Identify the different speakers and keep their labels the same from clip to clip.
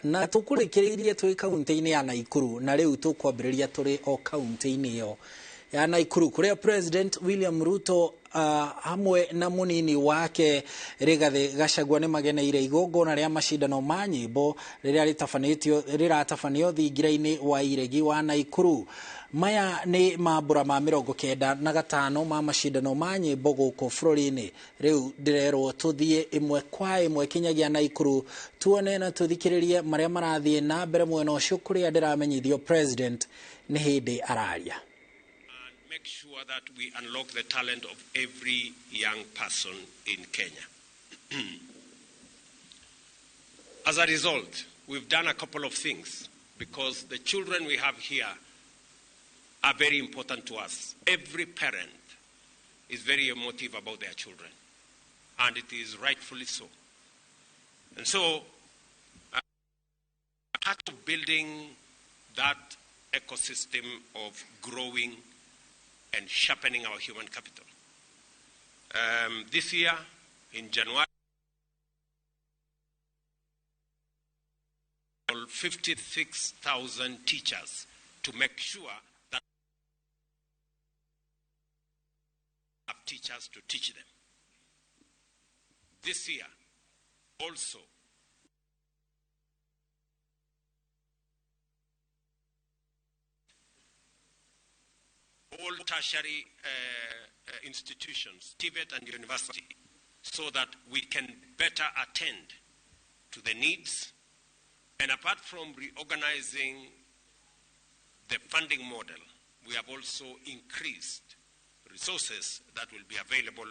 Speaker 1: na tukurekereirie twi kaunti-ini ya Nakuru na riu tukwambiriria turi o kaunti-ini iyo ya Nakuru kuria President William Ruto hamwe na munini wake Rigathi Gachagua ni mageneire igongona ria macindano ma nyĩmbo riria riratabanio thingira-ini wa iregi wa Nakuru. Maya ni mambura ma 95 ma macindano ma nyĩmbo guku bururi-ini. Riu ndirerwo tuthie imwe kwa imwe kinyagia Nakuru tuone na tuthikiririe maria marathie na mbere mwena ucio kuria ndiramenyithio President ni hindi araria.
Speaker 2: Make sure that we unlock the talent of every young person in Kenya. As a result, we've done a couple of things because the children we have here are very important to us. Every parent is very emotive about their children, and it is rightfully so. And so, part of building that ecosystem of growing and sharpening our human capital. This year, in January, 56,000 teachers to make sure that we have teachers to teach them. This year, also, all tertiary institutions, TVET and university, so that we can better attend to the needs. And apart from reorganizing the funding model, we have also increased resources that will be available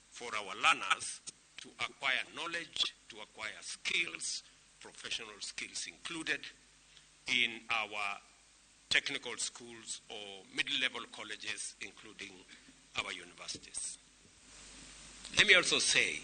Speaker 2: for our learners to acquire knowledge, to acquire skills, professional skills included in our technical schools or mid-level colleges, including our universities. Let me also say